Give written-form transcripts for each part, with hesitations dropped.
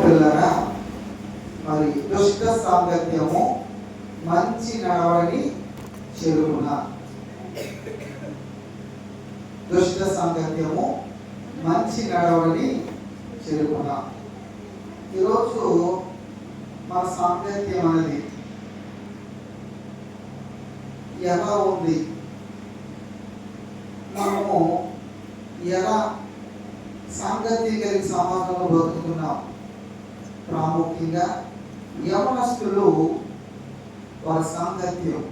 పిల్లరా, మరి దుష్ట సాంగత్యము మంచి నడవడిని చెరుపున. దుష్ట సాంగత్యము మంచి నడవడిని చెరుపున. ఈరోజు మన సాంగత్యం అనేది ఎలా ఉంది, మనము ఎలా సాంగత్యం కలిగి సమాజంలో బతుకుతున్నాం. ప్రాముఖ్యంగా యవనస్తులు వారి సాంగత్యం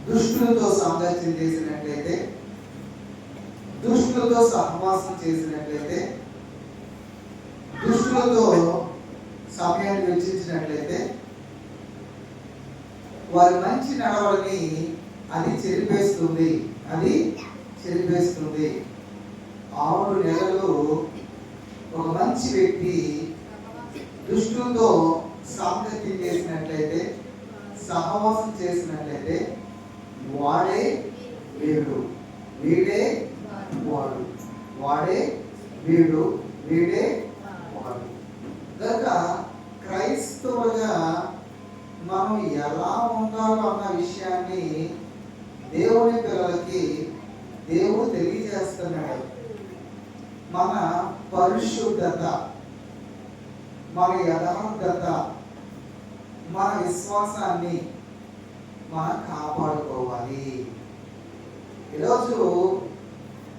దుష్టులతో సాంగత్యం చేసినట్లయితే, దుష్టులతో సహవాసం చేసినట్లయితే, దుష్టులతో సమయాన్ని వెచ్చించినట్లయితే వారి మంచి నడవడిని అది చెరిపేస్తుంది. 6 నెలలు ఒక మంచి వ్యక్తి దుష్టులతో సాంగత్యం చేసినట్లయితే, సహవాసం చేసినట్లయితే వాడే వీడు, వీడే వాడు, వాడే వీడు, వీడే వాడు. కనుక క్రైస్తవులుగా మనం ఎలా ఉండాలో అన్న విషయాన్ని దేవుని పిల్లలకి దేవుడు తెలియజేస్తున్నాడు. మన పరిశుద్ధత, మన యథార్థత, మన విశ్వాసాన్ని మనం కాపాడుకోవాలి. ఈరోజు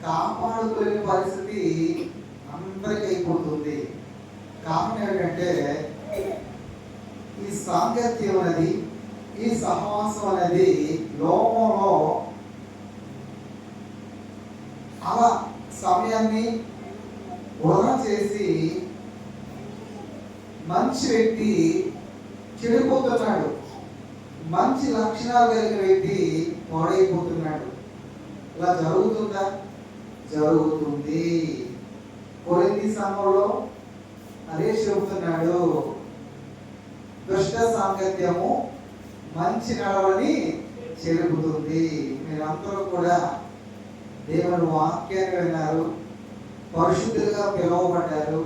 కాపాడుకునే పరిస్థితి అందరికీ అయిపోతుంది. కారణం ఏంటంటే ఈ సాంగత్యం అనేది, ఈ సహవాసం అనేది లోకంలో అలా సమయాన్ని వృధా చేసి మంచి వ్యక్తి చెడిపోతున్నాడు, మంచి లక్షణాలు కలిగిన వ్యక్తి పాడైపోతున్నాడు. ఇలా జరుగుతుందా? జరుగుతుంది. కొరింథీ సంఘంలో అదే చెబుతున్నాడు. దుష్ట సాంగత్యము మంచి నడవడిని చెరుపుతుంది. మీరందరూ కూడా దేవుని వాక్యాన్ని విన్నారు, పరిశుద్ధులుగా పిలువబడ్డారు.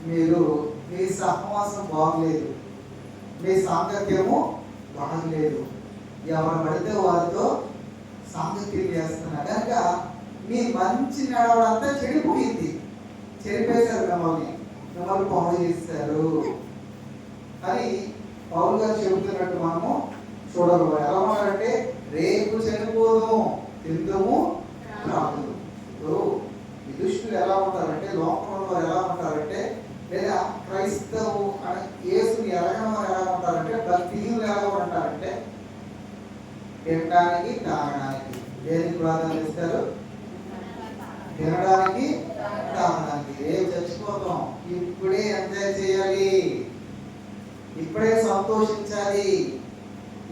మీరు మీ సహవాసం బాగలేదు, మీ సాంగత్యము బాగలేదు, ఎవరు పడితే వారితో సాంగత్యం చేస్తున్నారు. కనుక మీ మంచి నడవడంతా చెడిపోయింది. చెడిపేశారు, మిమ్మల్ని పాడు చేస్తారు అని పౌలు గారు చెబుతున్నట్టు మనము చూడగలం. ఎలా ఉన్నారంటే, రేపు చనిపోదు, తిందుము రాదు. ఈ దుష్టులు ఎలా ఉంటారంటే, లోకంలో ఎలా ఉంటారంటే, లేదా క్రైస్తవు యేసుని ఎరగని వారు ఎలా ఉంటారంటే, భక్తిహీనులు ఎలా ఉంటారంటే, తినడానికి తాగడానికి దేనికి ప్రాధాన్యత ఇస్తారు? తినడానికి తాగడానికి. రేపు చచ్చిపోతాం, ఇప్పుడే ఎంజాయ్ చేయాలి, ఇప్పుడే సంతోషించాలి,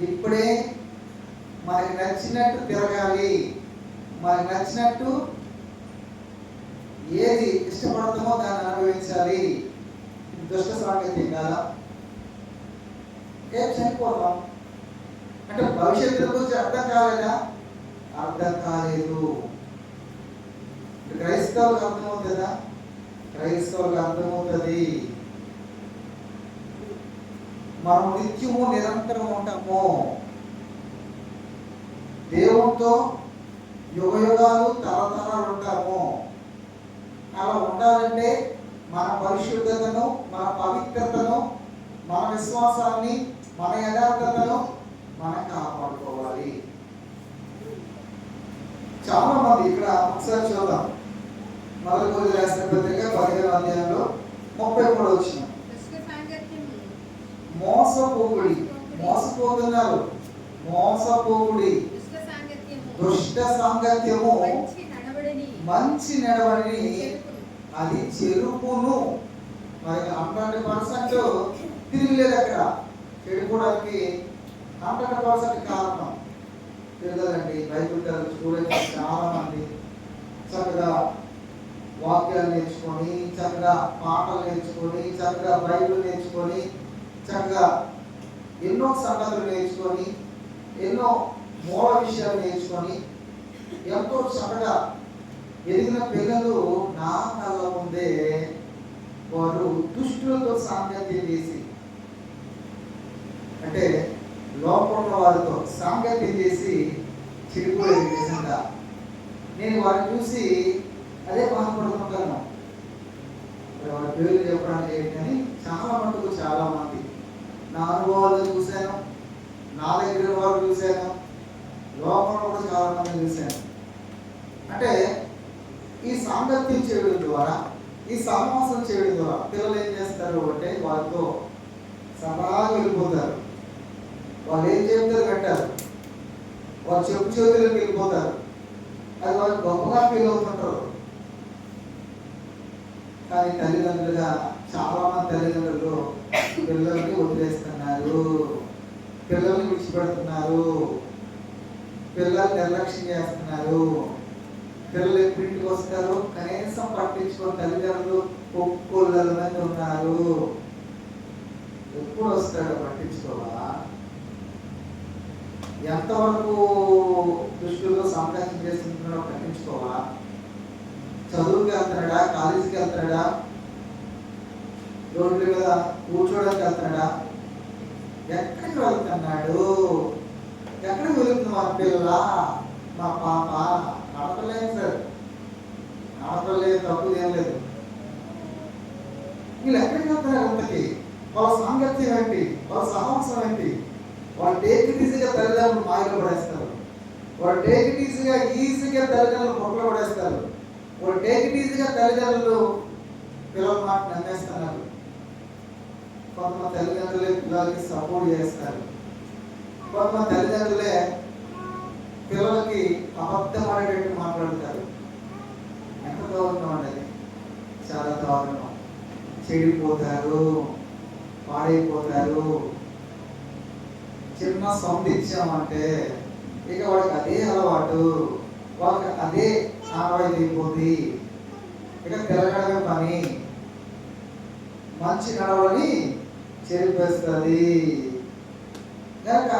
ఇప్పుడే మనకి నచ్చినట్టు తిరగాలి, మనకి నచ్చినట్టు ఏది ఇష్టపడతామో దాన్ని అనుభవించాలి. దుష్ట సాంగత్యం కదా. రేపు చనిపోతాం అంటే భవిష్యత్తు గురించి అర్థం కాలేదా? అర్థం కాలేదు. క్రైస్తవులకు అర్థమవుతుందా? క్రైస్తవులకు అర్థమవుతుంది. మనం నిత్యము నిరంతరం ఉంటాము, దేవునితో యుగ యుగాలు తరతరాలు ఉంటాము. అలా ఉండాలంటే మన పరిశుద్ధతను, మన పవిత్రతను, మన విశ్వాసాన్ని, మన యథార్థతను మనం కాపాడుకోవాలి. చాలా మంది ఇక్కడ ఒకసారి చూద్దాం. మొదటి కొరింథీయులకు రాసిన పత్రిక 15వ అధ్యాయంలో 33వ వచనం. మోసపోకుడి, మోసపోతున్నారు, మోసపోకుడి, దుష్ట సాంగత్యము మంచి నడవడిని అది చెరుపును. మరి 100% తిరిగిలేదు. అక్కడ చెడిపోవడానికి 100% కారణం తిరగదండి. బైబిల్ స్టూడెంట్స్ చాలా మంది చక్కగా వాక్యాలు నేర్చుకొని, చక్కగా పాటలు నేర్చుకొని, చక్కగా బైబిల్ నేర్చుకొని, చక్కగా ఎన్నో సంగతులు నేర్చుకొని, ఎన్నో మూల విషయాలు నేర్చుకొని, ఎంతో చక్కగా ఎదిగిన పిల్లలు నా కళ్ళ ముందే వారు దుష్టులతో సాంగత్యం చేసి, అంటే లోపల వారితో సాంగత్యం చేసి చెడిపోయేది. నిజంగా నేను వారిని చూసి అదే బాధపడుతుంటాను. వారి పేర్లు చెప్పడానికి ఏంటి కానీ చాలా మటుకు చాలా మంది నా అనుభవాలు చూశాను, నా దగ్గర వారు చూశాను, లోపల కూడా చాలా మంది చూశాను. అంటే ఈ సాంగత్యం చేయడం ద్వారా, ఈ సహవాసం చేయడం ద్వారా పిల్లలు ఏం చేస్తారు అంటే వారితో సరదాగా వెళ్ళిపోతారు. వాళ్ళు ఏం చెప్తారు కట్టారు, వాళ్ళు చెప్పు చేతులకు వెళ్ళిపోతారు. అది వాళ్ళు గొప్పగా ఫీల్ అవుతుంటారు. కానీ తల్లిదండ్రులుగా చాలా మంది తల్లిదండ్రులు పిల్లల్ని వదిలేస్తున్నారు, పిల్లల్ని విడిచిపెడుతున్నారు, పిల్లల్ని నిర్లక్ష్యం చేస్తున్నారు. పిల్లలు ఎప్పుడు ఇంటికి వస్తారు కనీసం పట్టించుకొని తల్లిదండ్రులు ఒక్కొల్లల మంది ఉన్నారు. ఎప్పుడు వస్తాడో పట్టించుకోవా? ఎంతవరకు దృష్టిలో సంపాదన చేస్తున్నాడో పట్టించుకోవా? చదువుకి వెళ్తున్నాడా, కాలేజీకి వెళ్తున్నాడా, రోడ్ల మీద కూర్చోడానికి వెళ్తున్నాడా, ఎక్కడికి వెళ్తున్నాడు? ఎక్కడికి వెళుతుంది మా పిల్ల, మా పాప? నడపలేదు సార్, నడపలేదు, తప్పు ఏం లేదు. వీళ్ళు ఎక్కడికి వెళ్తున్నారు? అంతకి వాళ్ళ సాంగత్యం ఏంటి, వాళ్ళ సహవాసం ఏంటి? వాళ్ళు టేక్ ఇట్ ఈజీగా తల్లిదండ్రులు మాయలో పడేస్తారు. వాళ్ళు టేక్ ఇట్ ఈజీగా తల్లిదండ్రులు పొట్టలో పడేస్తారు. వాళ్ళు టేక్ ఇట్ ఈజీగా తల్లిదండ్రులు పిల్లల మాట నమ్మేస్తున్నారు. కొంతమంది తల్లిదండ్రులే పిల్లలకి సపోర్ట్ చేస్తారు. కొంతమంది తల్లిదండ్రులే పిల్లలకి అబద్ధం ఆడేటట్టు మాట్లాడతారు. ఎంత దారుణం అనేది, చాలా దారుణం. చెడిపోతారు, పాడైపోతారు. చిన్న సౌండ్ ఇచ్చామంటే ఇక వాడికి అదే అలవాటు, వాళ్ళకి అదే ఆనవాయితీ అయిపోతుంది. ఇక తిరగడమే పని, మంచి నడవని చెరిపేస్తుంది. కనుక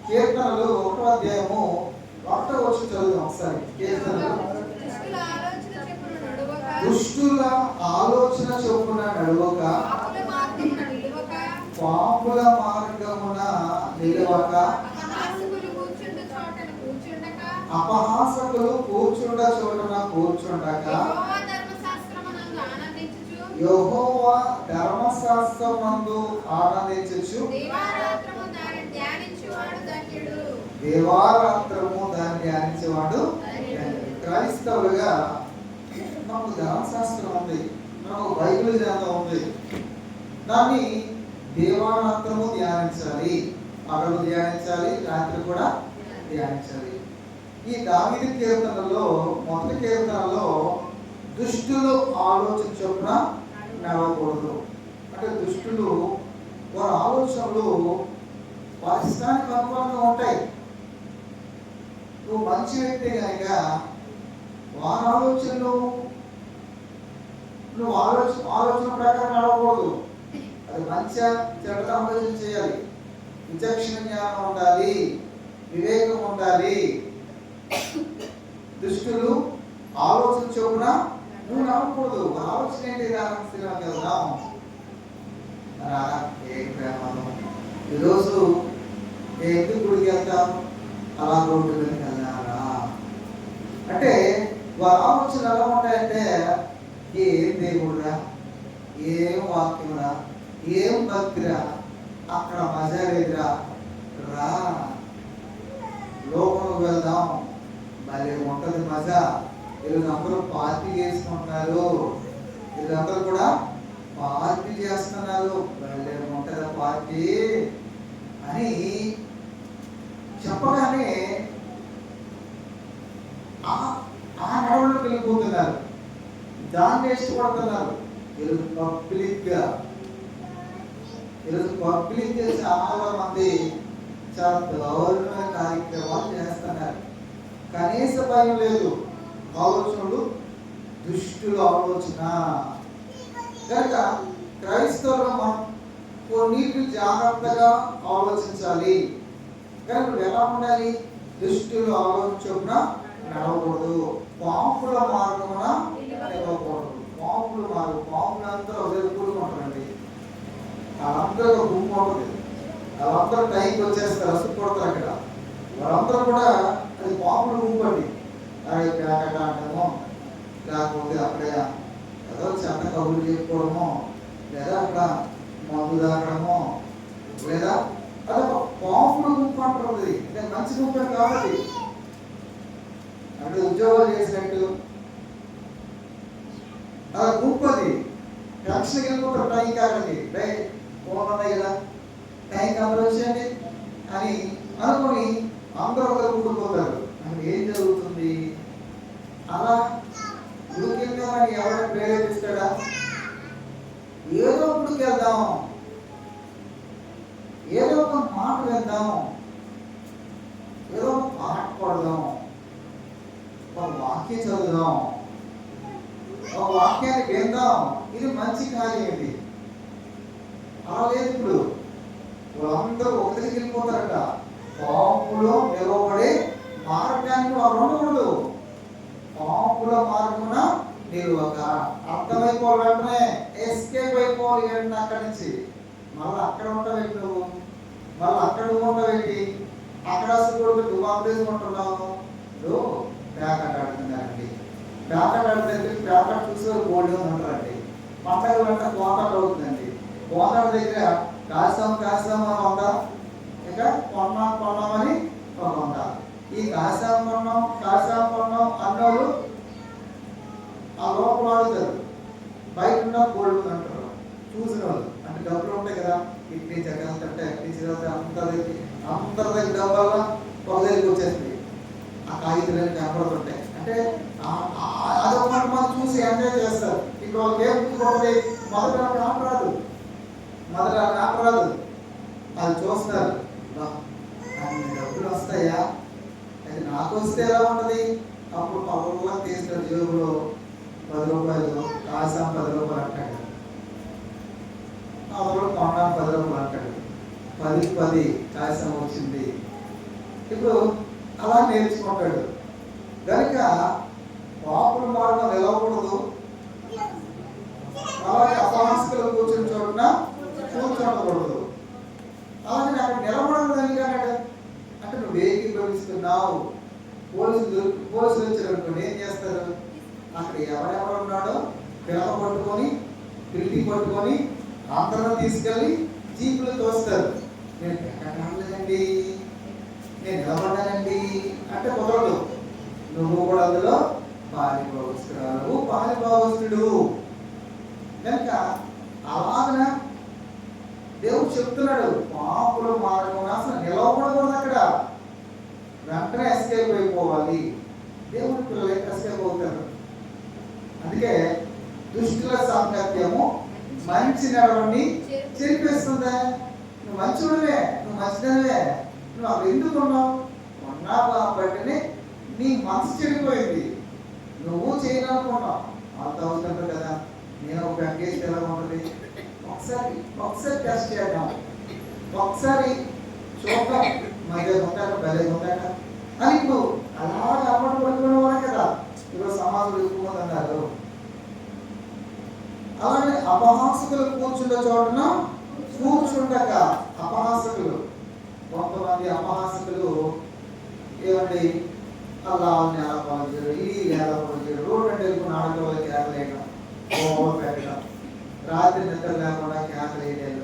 కీర్తనలు 1వ అధ్యాయము 1వ వచనం చదువుదాం ఒకసారి. కీర్తనలు, దుష్టుల ఆలోచన చొప్పున నడవక, పాపుల మార్గమున నిలవక, అపహాసకులు కూర్చుండ చోటన కూర్చుండక, యెహోవా ధర్మశాస్త్రమందు ఆనందించుచు, దేవారాత్రము దాన్ని ధ్యానించేవాడు. క్రైస్తవులుగా మనకు ధర్మశాస్త్రం ఉంది, మనకు బైబిల్ గ్రంథం ఉంది. దాన్ని దేవారాత్రము ధ్యానించాలి, పగలు ధ్యానించాలి, రాత్రి కూడా ధ్యానించాలి. ఈ దావీదు కీర్తనలో, మొదటి కీర్తనలో దుష్టులు ఆలోచన చొప్పున నడవకూడదు. అంటే దుష్టులు వారి ఆలోచనలు వారి ఇష్టానికి అనుకూలంగా ఉంటాయి. నువ్వు మంచి వ్యక్తి కనుక వారి ఆలోచనలు నువ్వు ఆలోచన ప్రకారం నడవకూడదు. అది మంచిగా చెడ్డ ఆలోచన చేయాలి. విచక్షణ జ్ఞానం ఉండాలి, వివేకం ఉండాలి. దుష్టులు ఆలోచన చొప్పున నువ్వు నడవకూడదు. ఆలోచన ఏంటి? వెళ్దాం. ఈరోజు ఎందుకు గుడికి వెళ్తాం? అలా రోడ్డు మీదకి వెళ్ళారా అంటే వారి ఆలోచన ఎలా ఉంటాయంటే, ఏం దేవుడురా, ఏం వాక్యమురా, ఏం భక్తిరా, అక్కడ మజా లేదురా, రా లోకంలోకి వెళ్దాం, భలే ఉంటుంది మజా. వీళ్ళందరూ పార్టీ చేసుకుంటున్నారు, వీళ్ళందరూ కూడా పార్టీ చేస్తున్నారు, భలే ఉంటుంది పార్టీ అని చెప్పగానే ఆ నడవలోకి వెళ్ళిపోతున్నారు, దాన్ని ఇష్టపడుతున్నారు. ఈరోజు పబ్లిక్ చాలా మంది చాలా దారుణమైన కార్యక్రమాలు చేస్తున్నారు. కనీస భయం లేదు. ఆలోచనలు దుష్టుల ఆలోచన. కనుక క్రైస్తవులు మనం కొన్నిటిని జాగ్రత్తగా ఆలోచించాలి. కనుక ఎలా ఉండాలి? దుష్టుల ఆలోచన చొప్పున నడవకూడదు, పాపుల మార్గమున నిలవకూడదు. పాములు అందరూ ఒకసారి కూడుకుంటారండి. వాళ్ళందరూ ఒక గుంపు ఉంటుంది. వాళ్ళందరూ టైంకి వచ్చేస్తారు, అసలు కొడతారు అక్కడ. వాళ్ళందరూ కూడా అది పాములు గుంపు అండి. అది పేకట అంటామో, లేకపోతే అక్కడే ఏదో చెత్త కబుర్లు చెప్పుకోవడమో, లేదా అక్కడ మందు తాగడమో, లేదా అదొక పాములు గుంపు అంటుంది. నేను మంచి గుంపే కాబట్టి అంటే ఉద్యోగాలు చేసినట్టు అలా గుంపు అది. టెన్షన్కి వెళ్ళిపోతారు టైం కాకండి, ఫోన్ ఉన్నాయి కదా, టైంకి అందరూ వచ్చేయండి అని అనుకుని అందరూ ఒకరు కూడుకుపోతారు. అక్కడ ఏం జరుగుతుంది? అలా గుడికి వెళ్దామని ఎవరైనా ప్రేరేపిస్తాడా? ఏదో గుడికి వెళ్దాం, ఏదో ఒక మాట వెళ్దాం, ఏదో ఒక పాట పడదాం, ఒక వాక్యం చదువుదాం, ఒక వాక్యాన్ని విందాం, ఇది మంచి కార్యం ఇది. అలా లేదు. ఇప్పుడు వాళ్ళందరూ ఒకరికి వెళ్ళిపోతారట. పాపులో నిలబడి మార్గానికి వాళ్ళు ఉండకూడదు. పాపుల మార్గమున నిలువక అర్థమైపోవాలి, వెంటనే ఎస్కేప్ అయిపోవాలి వెంటనే అక్కడి నుంచి. మళ్ళీ అక్కడ ఉంటావేంటి నువ్వు? మళ్ళీ అక్కడ నువ్వు ఉంటావేంటి? అక్కడ అసలు కూడా నువ్వు అప్డేసుకుంటున్నావు. ఇప్పుడు ప్యాకెట్ ఆడుతున్నారండి. ప్యాకెట్ ఆడితే ప్యాకెట్ చూసి గోల్డ్ ఉంటారండి. పంటగ వెంట కోతాడు అవుతుందండి. కోతాడు దగ్గర కాస్తాం అని ఉందా? ఇక కొన్నామని ఒక ఉందా? ఈ కాస్తాం కొన్నాం అన్నోళ్ళు ఆ లోపల ఆడుతారు, బయట ఉన్న గోల్డ్ అంటారు. చూసిన వాళ్ళు అంటే డబ్బులు ఉంటాయి కదా, ఇడ్లీ జగంటే అందరి దగ్గర డబ్బల్లా ఒక దగ్గరికి వచ్చేస్తుంది. ఆ కాగితాలు కనపడుతుంటాయి. అంటే అదొక మనం చూసి ఎంజాయ్ చేస్తారు. ఇక్కడ వాళ్ళకి ఏం గుర్తుపడుతుంది? మొదట కాపరాదు, అది చూస్తారు. అన్ని డబ్బులు వస్తాయా, అది నాకు వస్తే ఎలా ఉంటుంది? అప్పుడు పవర్లా తీస్తారు, జేబులో 10 రూపాయలు, కాసాం 10 రూపాయలు అంటాడు. అప్పుడు కొన్నాం 10 రూపాయలు అంటాడు. 10కి 10 కాసాం వచ్చింది. ఇప్పుడు అలా నేర్చుకుంటాడు. కనుక పాపుల మార్గం నిలవకూడదు. అలాగే అపహాస్యులు కూర్చుని చోటున కూర్చోకూడదు. అలాగే అక్కడ నిలబడదు అన్నాడు. అంటే నువ్వు ఏకీభవిస్తున్నావు. పోలీసులు వచ్చారనుకోండి, ఏం చేస్తారు? అక్కడ ఎవరెవరు ఉన్నాడో పిలిపి పట్టుకొని అందరూ తీసుకెళ్ళి జీపులు తోస్తారు. నేను ఎక్కడండి, నేను నిలబడ్డానండి అంటే కుదరదు. నువ్వు కూడా అందులో పాలిభాగస్తుడు. కనుక అలాగన దేవుడు చెప్తున్నాడు, పాపుల మార్గం అసలు నిలవకూడదు. అక్కడ వెంటనే ఎస్కేప్ అయిపోవాలి. దేవుడి పిల్లలు ఎస్కేప్ అవుతారు. అందుకే దుష్టుల సాంగత్యము మంచి నడవని చెరిపేస్తుందా? నువ్వు మంచివాడివే, నువ్వు మంచిదానివే, నువ్వు అవి ఎందుకు ఉన్నావు కాబట్టినే నీ మనసు చెడిపోయింది. నువ్వు చేయాలనుకున్నావు. అంత అవసరం కదా. నేను ఒక ప్యాకేజ్ ఎలా ఉంటుంది? ఒకసారి టెస్ట్ చేద్దాం, ఒకసారి చూద్దాం, మధ్య ఉంటాక భలే ఉంటాక అని ఇప్పుడు అలాగే అలవాటు పడుకునేవారే కదా. ఇప్పుడు సమాజంలో ఎక్కువ మంది అన్నారు. అలాగే అపహాసకులు కూర్చుండే చోటున కూర్చుండక అపహాసకులు, కొంతమంది అపహాసకులు ఏమండి అలా నేలపాలు చేయడం, ఈ నేలపాలు చేయడం, రోడ్డు అంటే వెళ్ళిపోయిన ఆడపిల్లలు కేకలేయడం, ఓవర్ పెట్టడం, రాత్రి నిద్ర లేకుండా కేకలేయలేదు.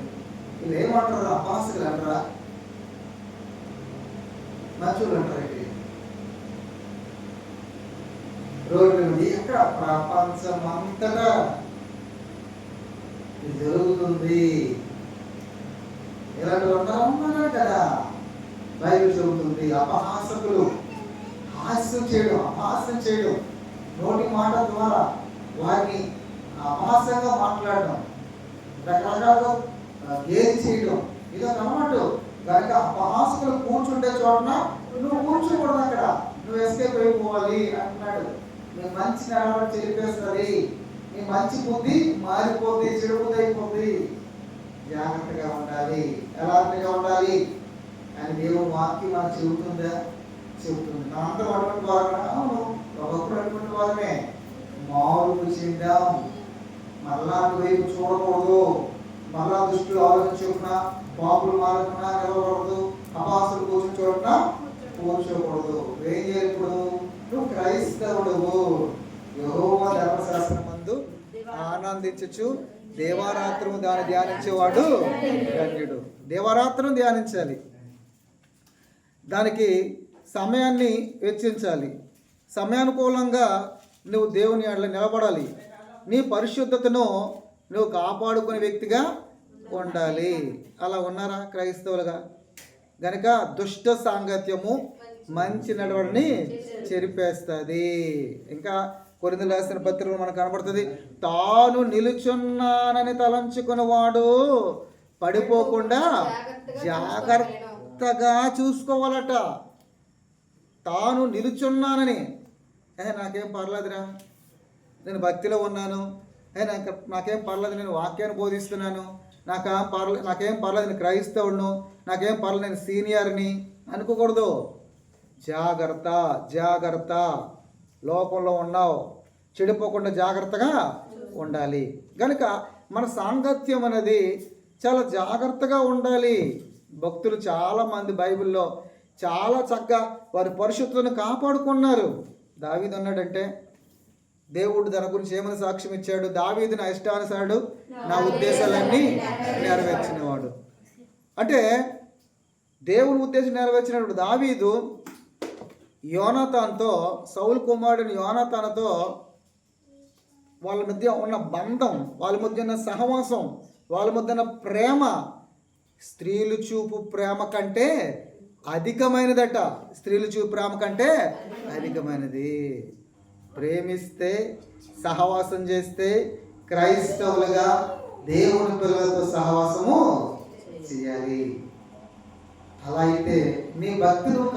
వీళ్ళు ఏమంటారు? అపహాసకులు అంటారా? మంచులు అంటారు. రోడ్డు నుండి ఎక్కడ ప్రపంచం అంతటా జరుగుతుంది. ఇలాంటి ఉన్నారు కదా. బైబిల్ చెబుతుంది అపహాసకులు అపహాస్యం చేయడం, నోటి మాట ద్వారా వారిని అపహాస్యంగా మాట్లాడడం, రకరకాలుగా గేలి చేయడం, ఇదొక అన్నమాట. కనుక అపహాసకులు కూర్చుంటే చోటన నువ్వు కూర్చోకూడదు. అక్కడ నువ్వు ఎస్కేప్ అయిపోవాలి అంటున్నాడు. నీ మంచి నడవడి చెరిపేస్తుంది, నీ మంచి బుద్ధి మారిపోద్ది, చెడు బుద్ధి అయిపోద్ది. జాగ్రత్తగా ఉండాలి. ఎలాంటిగా ఉండాలి అని దేవుడు వాక్యం మనకు చెబుతుందా? చెబుతుంది. అందరూ అటువంటి వారు, అవును, ఒకప్పుడు అటువంటి వారమే. మార్పు చెందాం, మరలా అటువైపు చూడకూడదు. మరలా దుష్టులు ఆలోచించుకున్న పాపులు మారకుండా నిలవకూడదు. అపాసులు కూర్చుని చోటున కూర్చోకూడదు. ఏం చేయాలి ఇప్పుడు? నువ్వు క్రైస్తవుడువు. యెహోవా ధర్మశాస్త్రం మందు ఆనందించచ్చు, దేవారాత్రము దాన్ని ధ్యానించేవాడు ధన్యుడు. దేవారాత్రం ధ్యానించాలి, దానికి సమయాన్ని వెచ్చించాలి. సమయానుకూలంగా నువ్వు దేవుని ఎడల నిలబడాలి. నీ పరిశుద్ధతను నువ్వు కాపాడుకునే వ్యక్తిగా ఉండాలి. అలా ఉన్నారా క్రైస్తవులుగా? గనుక దుష్ట సాంగత్యము మంచి నడవడిని చెరిపేస్తుంది. ఇంకా కొరింథీయులకు రాసిన పత్రికలో మనకు కనబడుతుంది, తాను నిలుచున్నానని తలంచుకున్నవాడు పడిపోకుండా జాగ్రత్తగా చూసుకోవాలట. తాను నిలుచున్నానని, నాకేం పర్లేదురా, నేను భక్తిలో ఉన్నాను, నాకేం పర్లేదు, నేను వాక్యాన్ని బోధిస్తున్నాను, నాకేం పర్లేదు, నేను క్రైస్తవుడును, నాకేం పర్లేదు, నేను సీనియర్ని అనుకోకూడదు. జాగ్రత్త జాగ్రత్త, లోకంలో ఉన్నావు, చెడిపోకుండా జాగ్రత్తగా ఉండాలి. కనుక మన సాంగత్యం అనేది చాలా జాగ్రత్తగా ఉండాలి. భక్తులు చాలామంది బైబిల్లో చాలా చక్కగా వారి పరిశుద్ధతను కాపాడుకున్నారు. దావీదు అన్నాడంటే, దేవుడు తన గురించి ఏమని సాక్ష్యం ఇచ్చాడు? దావీదు నా ఇష్టానుసారుడు, నా ఉద్దేశాలన్నీ నెరవేర్చినవాడు. అంటే దేవుని ఉద్దేశం నెరవేర్చినప్పుడు దావీదు యోనాతానుతో, సౌలు కుమారుడిని యోనాతానుతో వాళ్ళ మధ్య ఉన్న బంధం, వాళ్ళ మధ్య ఉన్న సహవాసం, వాళ్ళ మధ్య ఉన్న ప్రేమ స్త్రీలు చూపు ప్రేమ కంటే అధికమైనదట. స్త్రీలు చూపు ప్రేమ కంటే అధికమైనది. ప్రేమిస్తే, సహవాసం చేస్తే, క్రైస్తవులుగా దేవుని పిల్లలతో సహవాసము చేయాలి. అలా అయితే నీ భక్తి నువ్వు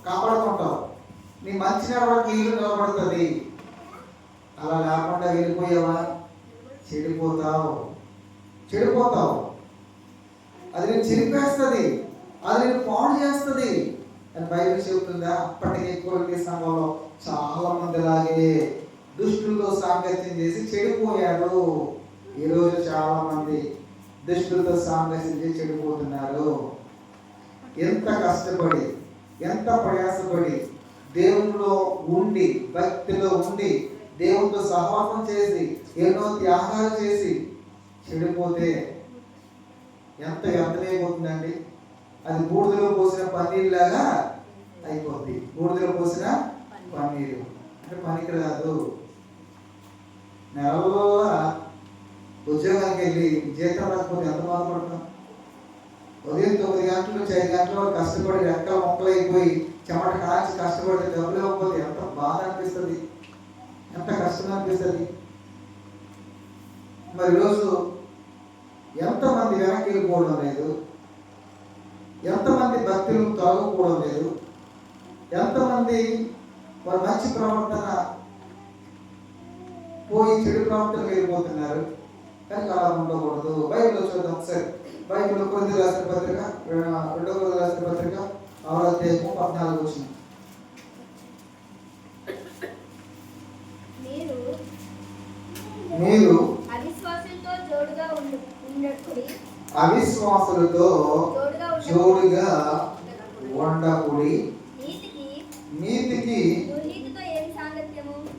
కాపాడుకుంటావు, నీ మంచి నడవడికి ఇల్లు నిలబడుతుంది. అలా లేకుండా వెళ్ళిపోయావా, చెడిపోతావు. అది నేను చిరిపేస్తుంది, అది నేను పాడు చేస్తుంది అని బైబిల్ చెబుతుందా? అప్పటికి ఎక్కువ సంఘంలో చాలా మంది ఇలాగే దుష్టులతో సాంగత్యం చేసి చెడిపోయారు. ఈరోజు చాలా మంది దుష్టులతో సాంగత్యం చేసి చెడిపోతున్నారు. ఎంత కష్టపడి, ఎంత ప్రయాసపడి దేవునిలో ఉండి, భక్తిలో ఉండి, దేవునితో సహవాసం చేసి, ఎన్నో త్యాగాలు చేసి చెడిపోతే ఎంత వ్యర్థమైపోతుందండి. అది బూడిదలో పోసిన పన్నీరులాగా అయిపోద్ది. బూడిదలో పోసిన పన్నీరు అంటే పనికి రాదు. నెలలో ఉద్యోగానికి వెళ్ళి జీతం రాకపోతే ఎంత బాధపడతాం? ఉదయం 9 గంటల నుంచి 5 గంటల వరకు కష్టపడి రెక్కలు మొక్కలైపోయి చెమట కాచి కష్టపడి డబ్బులు ఇవ్వకపోతే ఎంత బాధ అనిపిస్తుంది, ఎంత కష్టం అనిపిస్తుంది. మరి ఈరోజు ఎంతమంది వెనక్కి వెళ్ళిపోవడం లేదు, ఎంతమంది భక్తులు తొలగకపోవడం లేదు, ఎంతమంది వారి మంచి ప్రవర్తన పోయి చెడు ప్రవర్తన వెళ్ళిపోతున్నారు. కానీ అలా ఉండకూడదు. బైబిల్లో చూద్దాం ఒకసారి. బైబిల్లో కొరింథీయులకు రాసిన పత్రిక, 2వ కొరింథీయులకు రాసిన పత్రిక 6వ అధ్యాయము 14వ వచనం. మీరు అవిశ్వాసులతో జోడుగా ఉండకుడి, నీతికి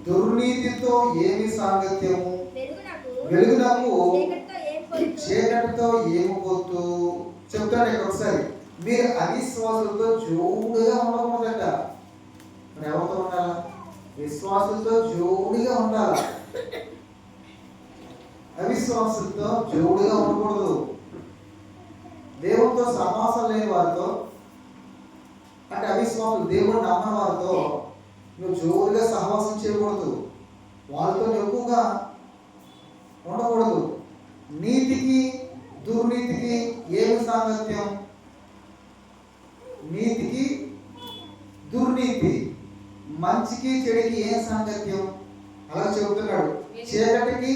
దుర్నీతితో ఏమి సాంగత్యము, వెలుగునకు చీకటితో ఏమి పొత్తు. చెప్తాను ఇక్కడ ఒకసారి. మీరు అవిశ్వాసులతో జోడుగా ఉండకూడదట. మరి ఎవరితో ఉండాలా? విశ్వాసులతో జోడుగా ఉండాలా, అవిశ్వాసులతో జోడుగా ఉండకూడదు. దేవుడితో సమాసం లేని వారితో, అంటే అవిశ్వాసులు, దేవుడు నమ్మని వారితో నువ్వు జోరుగా సహవాసం చేయకూడదు. వాళ్ళతో ఎక్కువగా ఉండకూడదు. నీతికి దుర్నీతికి ఏమి సాంగత్యం? నీతికి దుర్నీతి, మంచికి చెడుకి ఏం సాంగత్యం? అలా చెబుతున్నాడు. చీకటికి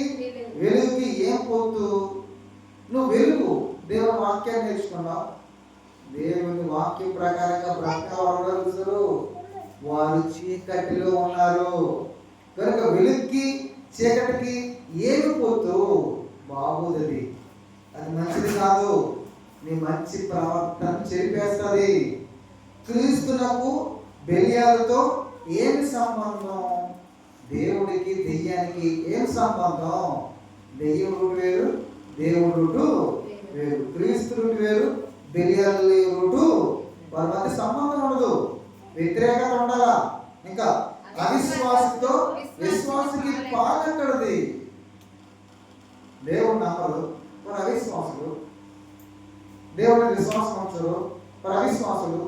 వెలుగుకి ఏం పొత్తు? నువ్వు వెలుగు, దేవుని వాక్యాన్ని నేర్చుకున్నావు, దేవుని వాక్యం ప్రకారంగా బ్రతకవారు వారు చీకటిలో ఉన్నారు. కనుక వెలుగుకి చీకటికి ఏమి పొత్తు బాగోదది, అది మంచిది కాదు, నీ మంచి ప్రవర్తన చెరిపేస్తుంది. క్రీస్తునకు బెలియాలతో ఏమి సంబంధం? దేవుడికి దెయ్యానికి ఏం సంబంధం? దెయ్యం రూటు వేరు, దేవుడు రూటు వేరు. క్రీస్తు రూటు వేరు, బెలియాల రూటు, వారి మధ్య సంబంధం ఉండదు, వ్యతిరేకత ఉండాలా. ఇంకా అవిశ్వాసంతో విశ్వాసకి పాలెక్కడది? దేవుడు నమ్మరు మరి అవిశ్వాసులు, దేవుడిని విశ్వాసం ఉంచరు మరి అవిశ్వాసులు.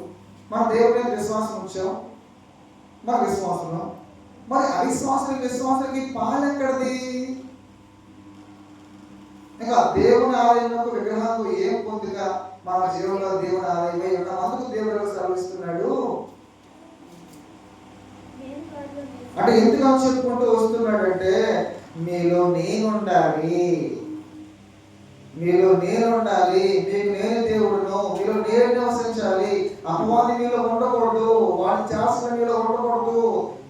మన దేవుడిని విశ్వాసం ఉంచాం మన విశ్వాసం, మరి విశ్వాసానికి పాలెక్కడది? ఇంకా దేవుని ఆలయంలో విగ్రహాలకు ఏం పొందుక మన జీవంలో దేవుని ఆలయమై ఉన్నందుకు దేవుడు సెలవిస్తున్నాడు. అంటే ఎందుకు అని చెప్పుకుంటూ వస్తున్నాడంటే మీలో నేనుండాలి, మీలో నేనుండాలి, మీకు నేను దేవుడును, మీలో నేను నివసించాలి, అపవాది మీలో ఉండకూడదు, వాడి చేసిన మీలో ఉండకూడదు,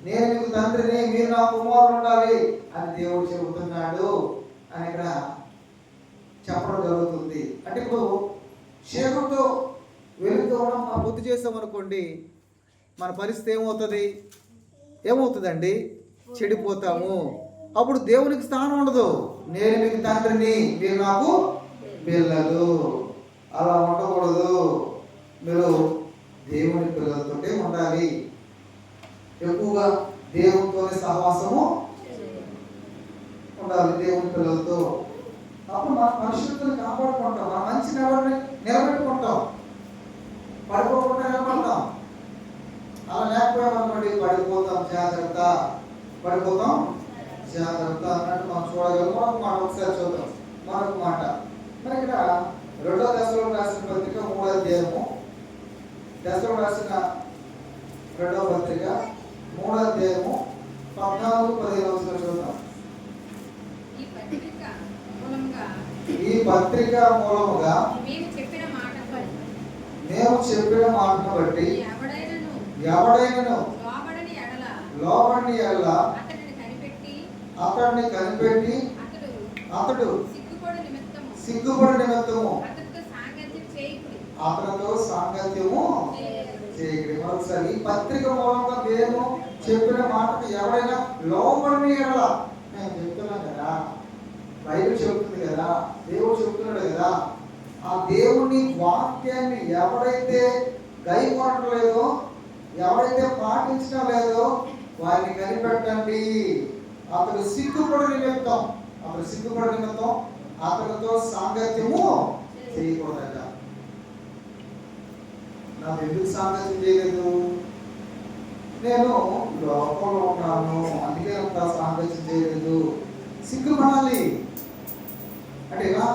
నేను మీకు తండ్రిని, మీరు నా కుమారుడు ఉండాలి అని దేవుడు చెబుతున్నాడు అని ఇక్కడ చెప్పడం జరుగుతుంది. అంటే ఇప్పుడు శేఖంతో వెళుతూ మనం బుద్ధి చేస్తామనుకోండి, మన పరిస్థితి ఏమవుతుందండి? చెడిపోతాము. అప్పుడు దేవునికి స్థానం ఉండదు. నేను మీకు తండ్రిని, మీరు నాకు పిల్లలు. అలా ఉండకూడదు. మీరు దేవుని పిల్లలతోటే ఉండాలి, ఎక్కువగా దేవునితోనే సహవాసము ఉండాలి, దేవుని పిల్లలతో. అప్పుడు మన పరిశుద్ధులు కాపాడుకుంటాం, మన మంచి నిలబెట్టుకుంటాం, పడిపోకుండా నిలబడతాం. అలా లేకపోయామనుకోండి పడిపోతాం, జాగ్రత్త, పడిపోతాం జాగ్రత్త అన్నట్టు మనం చూడగలం. మరొక మాట ఒకసారి చూద్దాం. మరొక మాట మరి ఇక్కడ 2వ దశలోకి రాసిన పత్రిక 3వ అధ్యాయము, దశలోకి రాసిన 2వ పత్రిక 3వ అధ్యాయము 14-15 చూద్దాం. ఈ పత్రిక మూలముగా మేము చెప్పిన మాటను బట్టి ఎవడైనను లోబడిన ఎడల అతడిని కనిపెట్టి అతడు సిగ్గుపడు నిమిత్తము అతనితో సాంగత్యము చేయకుడి. మరొకసారి ఈ పత్రిక మూలంగా మేము చెప్పిన మాటకు ఎవరైనా లోబడిన ఎడల, నేను చెప్తున్నాను కదా, బైబిల్ చెబుతుంది కదా, దేవుడు చెబుతున్నాడు కదా, ఆ దేవుని వాక్యాన్ని ఎవరైతే గైకొనట్లేదో, ఎవరైతే పాటించడం లేదో వారిని కనిపెట్టండి. అతడు సిగ్గుపడు నిమిత్తం అతనితో సాంగత్యము చేయకూడదట. నాకు ఎందుకు సాంగత్యం చేయలేదు? నేను లోకంలో ఉన్నాను, అందుకే అంత సాంగత్యం చేయలేదు. సిగ్గుపడాలి అంటే ఇలా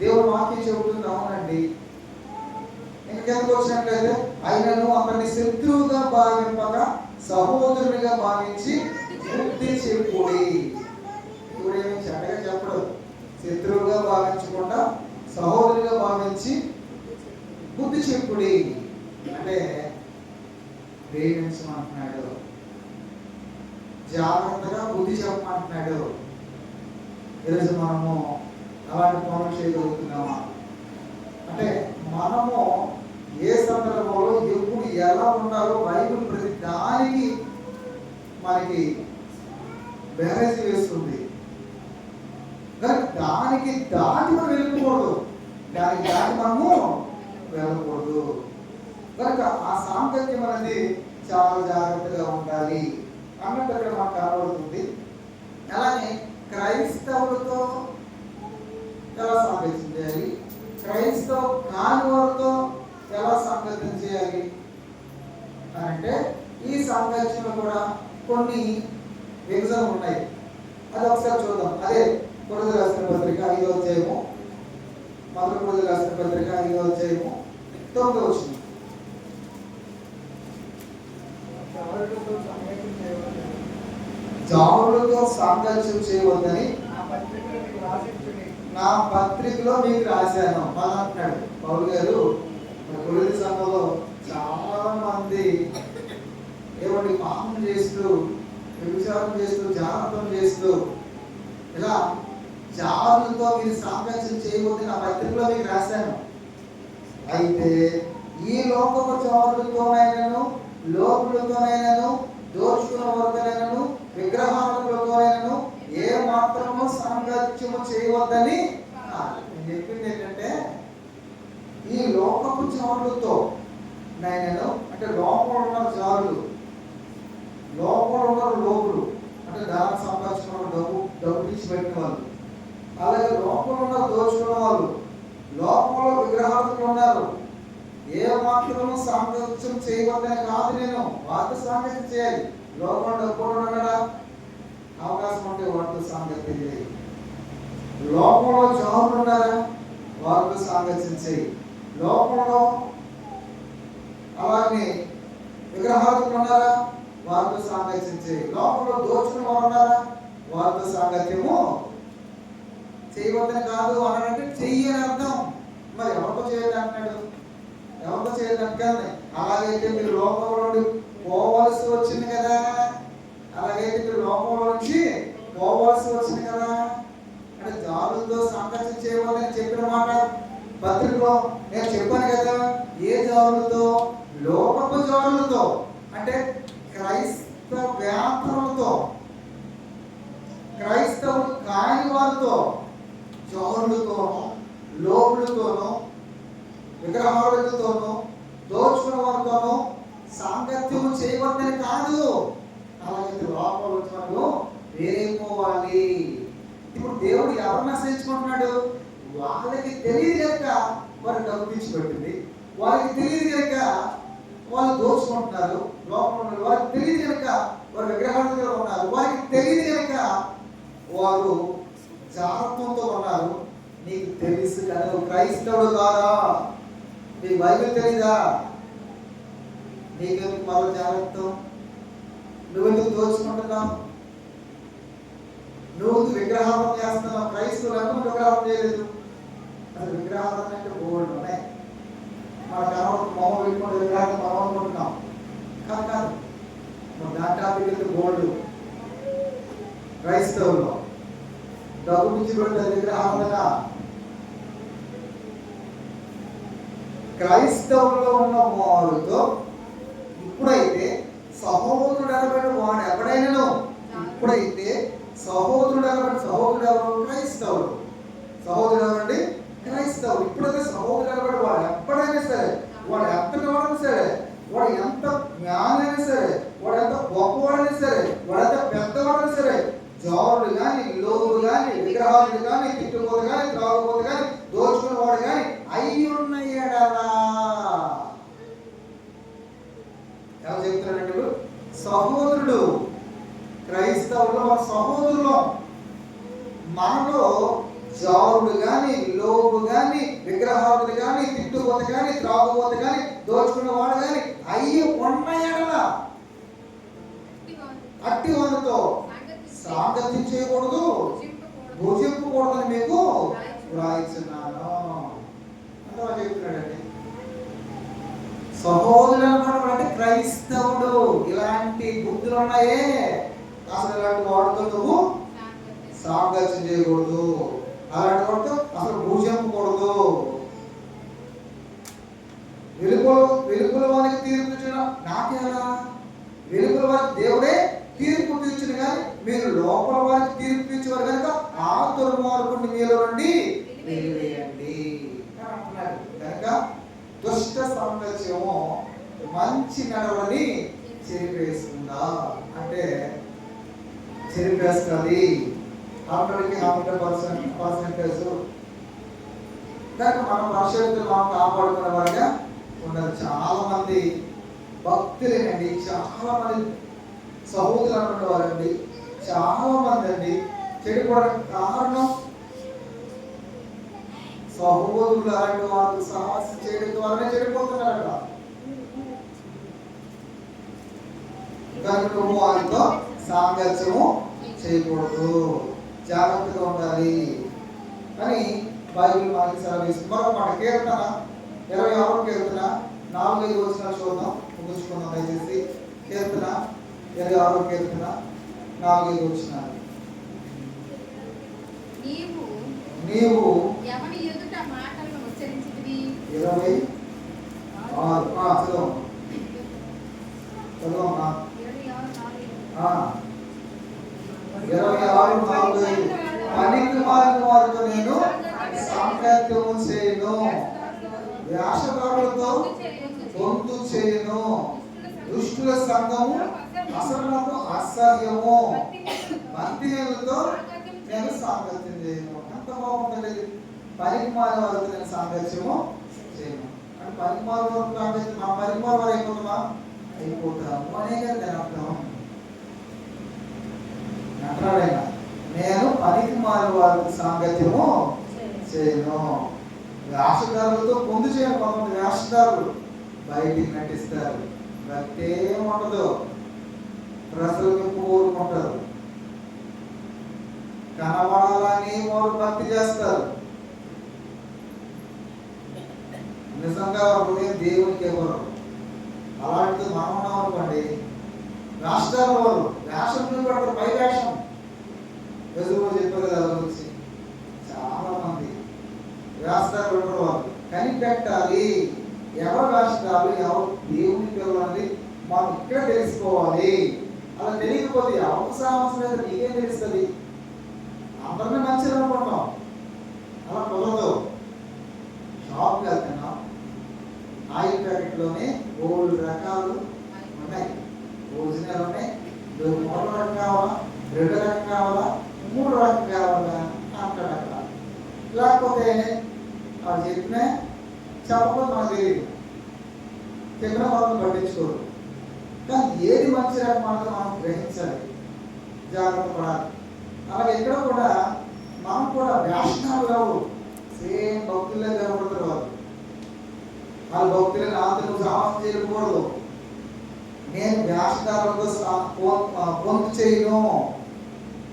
దేవుడు వాక్యం చెబుతుంది. అవునండి. ఇంకెందుకు వచ్చినట్లయితే ఆయనను అతన్ని శత్రువుగా భావింపక సహోదరునిగా భావించి బుద్ధి చెప్పుడి. ఇప్పుడు ఏమి చెడ్డగా చెప్పడు, శత్రువుగా భావించకుండా సహోదరునిగా భావించి బుద్ధి చెప్పుడి అంటే ప్రేమించమంటున్నాడు, జాగ్రత్తగా బుద్ధి చెప్పమంటున్నాడు. ఈరోజు మనము అలాంటి పనులు చేయగలుగుతున్నామా? అంటే మనము ఏ సందర్భంలో ఎప్పుడు ఎలా ఉండాలో బైబిల్ ప్రతి దానికి మనకి బ్యారేజ్ వేస్తుంది. కానీ దానికి దాటి మనం వెళ్ళకూడదు, దానికి దాటి మనము వెళ్ళకూడదు. కనుక ఆ సాంగత్యం అనేది చాలా జాగ్రత్తగా ఉండాలి అన్నట్టు అక్కడ మనకు కనబడుతుంది. అలానే క్రైస్తవులతో ఎలా సాంగత్యం చేయాలి, క్రైస్తవ కాని వారితో ఎలా సాంగత్యం చేయాలి అంటే ఈ సాంగత్యంలో కూడా కొన్ని విభజనలు ఉన్నాయి. అది ఒకసారి చూద్దాం. అదే కొరింథీయులకు రాసిన పత్రిక 5వ అధ్యాయము, మొదటి కొరింథీయులకు రాసిన పత్రిక 5వ అధ్యాయము 9వ వచనం. జారులతో సాంగత్యం చేయవద్దని నా పత్రికలో మీకు రాశాను అని అంటున్నాడు పౌలు గారు. కొరింథీ సంఘంలో చాలా మంది ఏమండి పాపం చేస్తూ, వ్యభిచారం చేస్తూ, జాగ్రత్తం చేస్తూ ఇలా జారులతో మీరు సాంగత్యం చేయవద్దని నా పత్రికలో మీకు రాశాను. అయితే ఈ లోకపు జారులతోనైనను, లోకులతోనైనను, దోచుకున్న వర్గలైనను, విగ్రహాలతోనైనను ఏ మాత్రము సాంగత్యము చేయవద్దని నేను చెప్పింది ఏంటంటే, ఈ లోకపు జారులతో నైనను అంటే లోపల ఉన్న జారులు, లోపల ఉన్న లోకులు అంటే దాని సంపాదించుకున్న డబ్బు తీసి పెట్టిన వాళ్ళు, అలాగే లోపల ఉన్న దోచుకున్న వాళ్ళు, లోపల విగ్రహాలు ఉన్నారు. ఏ మాత్రము సాంగత్యం చేయవద్దని కాదు, నేను వారితో సాంగత్యం చేయాలి. లోపల డబ్బు ఉన్నాడా, అవకాశం ఉంటే వారితో సాంగత్యం చేయాలి. లోపల జాబులు ఉన్నారా, వారితో సాంగత్యం చేయి. లోపల అలాగే విగ్రహాలు ఉన్నారా, వారితో సాంగత్యం చేయి. లోపల దోచుకున్న వారు ఉన్నారా, వారితో సాంగత్యము చేయవద్దని కాదు అన్నాడంటే చెయ్యి అని అర్థం. మరి ఎవరితో చేయాలి అంటున్నాడు, ఎవరితో చేయాలి అంటారు. అలాగైతే మీరు లోకంలో నుండి పోవలసి వచ్చింది కదా, అలాగైతే మీరు లోకంలో నుంచి పోవలసి వచ్చింది కదా. అంటే జారులతో సాంగత్యం చేయవద్దని చెప్పిన మాట పత్రికలో నేను చెప్పాను కదా. ఏ జారులతో? లోకపు జారులతో, అంటే క్రైస్తవేతరులతో, క్రైస్తవులు కాని వారితో, జారులతోనూ, లోకులతోనూ, విగ్రహాలతోనూ, దోచుకున్న వారితోనూ సాంగత్యము చేయవద్దని కాదు. అలాగే లోపల వచ్చినప్పుడు వేరైపోవాలి. ఇప్పుడు దేవుడు ఎవరిని ఆశ్రయించుకుంటున్నాడు? వాళ్ళకి తెలియదు కనుక వారు డబ్బు పెట్టింది, వాళ్ళకి తెలియదు కనుక వాళ్ళు దోచుకుంటున్నారు. లోపల వారికి తెలియదు కనుక వారు విగ్రహాలతో ఉన్నారు, వారికి తెలియదు కనుక వారు జాగ్రత్తతో ఉన్నారు. నీకు తెలుసు కదా, నువ్వు క్రైస్తవుడు కాదా, నీకు బైబిల్ తెలీదా, నీకెందుకు మరో జాగ్రత్త? నువ్వెందుకు దోచుకుంటున్నావు? నువ్వు విగ్రహాలను చేస్తున్నావు. క్రైస్తవులు అందరూ విగ్రహాలు చేయలేదు. అసలు విగ్రహాలు అంటే గోల్డ్ ఉన్నాయి. మన కనవకు మొహం పెట్టుకుంటే విగ్రహాలు మనం అనుకుంటున్నాం. కాదు, దాని టాపిక్ గోల్డ్. క్రైస్తవుల్లో డబ్బు నుంచి పెడతారు విగ్రహాలుగా. క్రైస్తవుల్లో ఉన్న వారితో ఇప్పుడైతే సహోదరుడు అనబడిన వాడు ఎవడైనా, ఇప్పుడైతే సహోదరుడు అనబడిన సహోదరుడు ఎవరు? క్రైస్తవుడు. సహోదరుడు ఎవరండి? క్రైస్తవుడు. ఇప్పుడైతే సహోదరుడు అనబడి వాడు ఎప్పుడైనా సరే, వాడు ఎంతటి వాడైనా సరే, వాడు ఎంత జ్ఞానైనా సరే, వాడు ఎంత గొప్పవాడైనా సరే, వాడు ఎంత పెద్దవాడైనా సరే, జారుడు కానీ, లోకుడు కానీ, విగ్రహాలు కానీ, తిట్టుకోదు కానీ, త్రాగుబోతు కానీ, దోచుకున్నవాడు కానీ అయ్యున్న ఎడలా ఎలా చెప్తున్నాడంటే, ఇప్పుడు సహోదరుడు, క్రైస్తవులు మన సహోదరులు. మనలో జారుడు కానీ, లోబు కానీ, విగ్రహాలు కానీ, తిట్టుకోత కానీ, త్రాగుబోత కానీ, దోచుకున్నవాడు కానీ అయ్యి ఉన్న ఎడలా అట్టి వారితో సాంగత్యం చేయకూడదు, భుజింపకూడదని మీకు వ్రాయిస్తున్నాను అంతా చెప్తున్నాడండి. సహోదరుడు అంటే క్రైస్తవుడు. ఇలాంటి బుద్ధులు ఉన్నాయే, అసలు ఇలాంటి వాడితో నువ్వు సాంగత్యం చేయకూడదు, అలాంటి వాడితో అసలు భుజింపకూడదు. వెలుగుల వారికి తీర్పు ఇచ్చిన నాకేలా? వెలుగుల వారికి దేవుడే తీర్పు తీర్చిన కానీ మీరు లోపల వారికి తీర్పు ఇచ్చేవారు కనుక ఆ దుర్మార్గుడిని మీలో నుండి వెలివేయండి అని అంటున్నాడు. కనుక దుష్ట సాంగత్యము మంచి నడవని చెరిపేస్తుందా అంటే చెరిపేస్తుంది. 100% కనుక మనం భవిష్యత్తులో మనం కాపాడుకునే వారిగా ఉన్నారు. చాలా మంది భక్తులేనండి, చాలా మంది సహోదరులు అనుకునేవారండి, చాలా మంది అండి చెడిపోవడానికి కారణం సహోదరులు అలాంటి వారు సహవాసం చేయడం ద్వారానే చెడిపోతున్నారట. కనుక వారితో సాంగత్యము చేయకూడదు, జాగ్రత్తగా ఉండాలి అని బైబిల్ మనకి సెలవిస్తుంది. మరొక మాట కీర్తన 26 కీర్తన 4-5 వచనాలు చూద్దాం, ముగించుకుందాం దయచేసి. కీర్తన 26 కీర్తన 4-5 వచనాలు. నీవు ఎవని ఎదుట మాటలను ఉచ్చరించితివి. 26 చదవమ్మా. 26:4 పనికి మాలిన వారితో నేను సాంగత్యము చేయను, వేషధారులతో పొందు చేయను, దుష్టుల సంఘము అసలునకు అసహ్యము, భక్తిహీనులతో నేను సాంగత్యం చేయను. ఎంత బాగుంటుంది. పనికి మాలిన వారితో నేను సాంగత్యము చేయను అంటే పనికి మాలిన వారితో సాంగత్యం, మా పనికి మాలిన వారు అయిపోతాము అనే కదా నేను అర్థం. అంటాడైనా నేను పనికి మాలిన వారికి సాంగత్యము చేయను, వేషధారులతో పొందు చేయను. కొంతమంది వేషధారులు బయటికి నటిస్తారు, భక్తి ఏముండదు, ప్రజలకు కోరుకుంటారు, కనబడాలని వారు భక్తి చేస్తారు. నిజంగా హృదయం దేవునికి ఎవరు అలాంటిది మనం ఉన్నాం అనుకోండి, రాష్ట్రాల వారు వేషం పెడతారు, పై వేషం. ఎదురు చెప్పారు కదా గురించి చాలా మంది వేషాలు పెట్టరు. వాళ్ళు కనిపెట్టాలి ఎవరు వేషాలు, ఎవరు దేవుని పిల్లలు మనం ఇక్కడ తెలుసుకోవాలి. అలా తెలియకపోతే అవసరం లేదు, నీకేం తెలుస్తుంది? అందరినీ మంచిగా అనుకుంటాం, అలా కుదరదు. షాప్కి వెళ్తున్నాం, ఆయిల్ ప్యాకెట్లోనే 3 రకాలు ఉన్నాయి. ఒరిజినల్ ఉన్నాయి, 3 రకం కావాలా, 2 రకం కావాలా, 3 రకం కావాలా అంటాడు అక్కడ. లేకపోతే వాళ్ళు చెప్పినా చెప్పకపోతే మనకు తెలియదు, చెప్పిన వాళ్ళని పట్టించుకోరు. కానీ ఏది మంచి రకం మాత్రం మనం గ్రహించాలి, జాగ్రత్త పడాలి. అలాగే ఇక్కడ కూడా మనం కూడా వేషణాలు రావు, సేమ్ భక్తులే కనబడతారు. వాళ్ళు భక్తులని ఆంధ్ర సాహసం చేయకూడదు. నేను వేషధారులతో పొందు చేయను,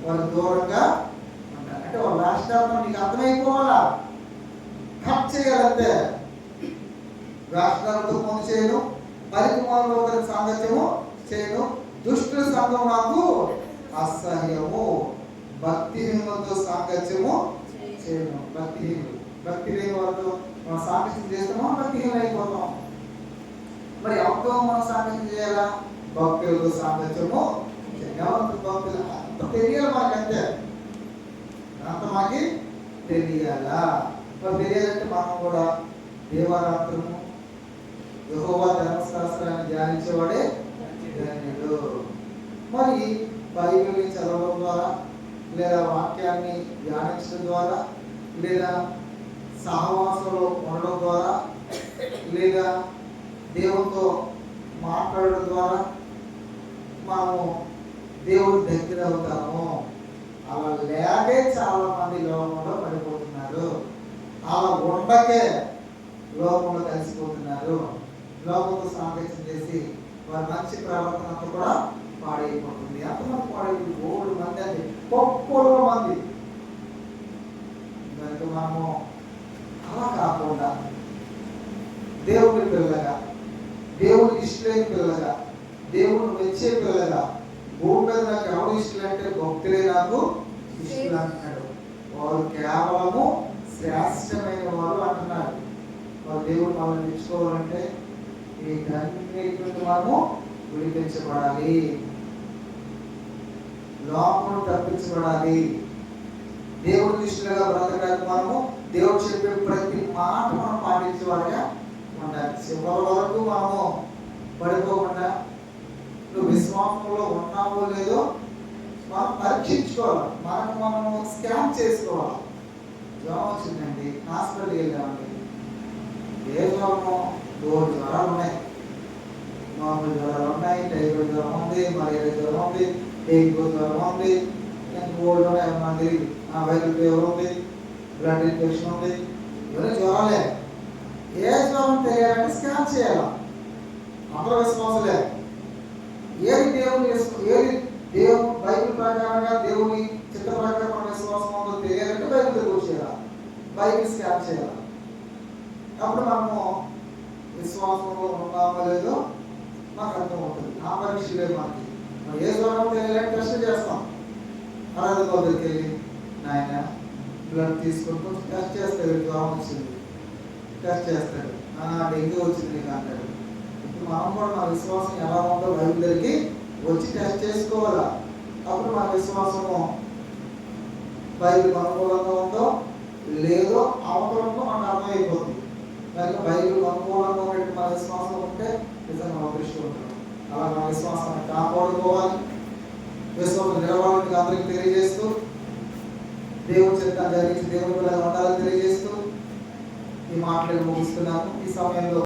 వాళ్ళు దూరంగా ఉంటారు. అంటే వాళ్ళ వేషధారులు నీకు అర్థమైపోవాలా, కట్ చేయాలంటే. వేషధారులతో పొందు చేయను, పరికుమారులు ఒకరికి సాంగత్యము చేయను, దుష్టుల సంఘం నాకు అసహ్యము, భక్తిహీనులతో సాంగత్యము చేయను. భక్తి లేని వారితో మనం సాంగత్యం చేస్తామో భక్తిహీనం అయిపోతాం. మరి ఎవరితో మనం సాంగత్యం చేయాలా? భక్తులతో సాంగత్యము చేయాలి. భక్తులు అంత తెలియాలి మనకంతే, అంత మాకి తెలియాలా. మరి తెలియాలంటే మనం కూడా దేవారాత్రము యెహోవా ధర్మశాస్త్రాన్ని ధ్యానించేవాడే ధన్యుడు. మరి బైబిల్ని చదవడం ద్వారా, లేదా వాక్యాన్ని ధ్యానించడం ద్వారా, లేదా సహవాసంలో ఉండడం ద్వారా, లేదా దేవునితో మాట్లాడడం ద్వారా మనము దేవుడి దగ్గర అవుతాము. అలా లేకే చాలా మంది లోకంలో పడిపోతున్నారు, అలా ఉండకే లోకంలో కలిసిపోతున్నారు. లోకంతో సాంగత్యం చేసి వారి మంచి ప్రవర్తనతో కూడా పాడైపోతుంది. ఎంతమంది పాడైపోతుంది? 3 మంది అంటే 30 మంది. కనుక మనము అలా కాకుండా దేవుని పిల్లగా, దేవునికి ఇష్టమైన పిల్లగా, దేవుని మెచ్చే పిల్లగా, భూమి మీద నాకు ఎవరు ఇష్టం అంటే భక్తులే నాకు ఇష్టం అంటున్నాడు. వారు కేవలము శ్రేష్టమైన వారు అంటున్నాడు. వారు దేవుడు మనల్ని మెచ్చుకోవాలంటే ఈ కన్నిటి మనము విడిపించబడాలి, లోపం తప్పించబడాలి. దేవుడి దృష్టిగా బ్రతకడానికి మనము దేవుడు చెప్పే ప్రతి మాట మనం పాటించే వారిగా ఉండాలి. చివరి వరకు మనము పడిపోకుండా నువ్వు విశ్వాసంలో ఉన్నావో లేదో మనం పరీక్షించుకోవాలి, మనకు మనము స్కాన్ చేసుకోవాలి. జ్వరం వచ్చిందండి, హాస్పిటల్కి వెళ్ళామండి. ఏ జ్వరమో 2 జ్వరాలు ఉన్నాయి. మామూలు జ్వరాలు ఉన్నాయి, టైఫాయిడ్ జ్వరం ఉంది, మలేరియా జ్వరం ఉంది, డెంగ్యూ జ్వరం ఉంది, కోల్డ్ ఉంది, వైరల్ ఫీవర్ ఉంది, బ్లడ్ ఇన్ఫెక్షన్ ఉంది. ఇవన్నీ జ్వరాలే. ఏ జ్వరం తెలియాలంటే స్కాన్ చేయాలి. అందరూ విశ్వాసలే. ఏది దేవుని బైబిల్ ప్రకారంగా దేవుని చిత్త ప్రకారం విశ్వాసం ఉందో తెలియాలంటే బైబిల్ దగ్గర చేయాలి, బైబిల్ స్కాన్ చేయాలి. అప్పుడు మనము విశ్వాసంలో ఉన్నామో లేదో మాకు అర్థమవుతుంది. ఆ పరీక్ష లేదు మనకి. మనం ఏ జ్వరం తెలియాలంటే టెస్ట్ చేస్తాం. అలాగే దగ్గరికి వెళ్ళి నాయన బ్లడ్ తీసుకొని కొంచెం టెస్ట్ చేస్తాడు, జ్వరం వచ్చింది టెస్ట్ చేస్తాడు, డెంగ్యూ వచ్చింది నీకు అంటాడు. ఇప్పుడు మనం కూడా మన విశ్వాసం ఎలా ఉందో బైబిల్ దగ్గరికి వచ్చి టెస్ట్ చేసుకోవాలా. అప్పుడు మన విశ్వాసము బైబిల్ అనుకూలంగా ఉందో లేదో అవతలంలో మనకు అర్థమైపోతుంది. కనుక బైబిల్ అనుకూలంగా ఉన్నట్టు మన విశ్వాసం ఉంటే నిజంగా మన దృష్టి ఉంటాం. అలా మన విశ్వాసాన్ని కాపాడుకోవాలి, విశ్వాసం నిలవాలని అందరికీ తెలియజేస్తూ, దేవుని చిత్తాన్ని జరిగించి దేవుని పిల్లలు ఉండాలని తెలియజేస్తూ ఈ మాటలను ముగిస్తున్నాను. ఈ సమయంలో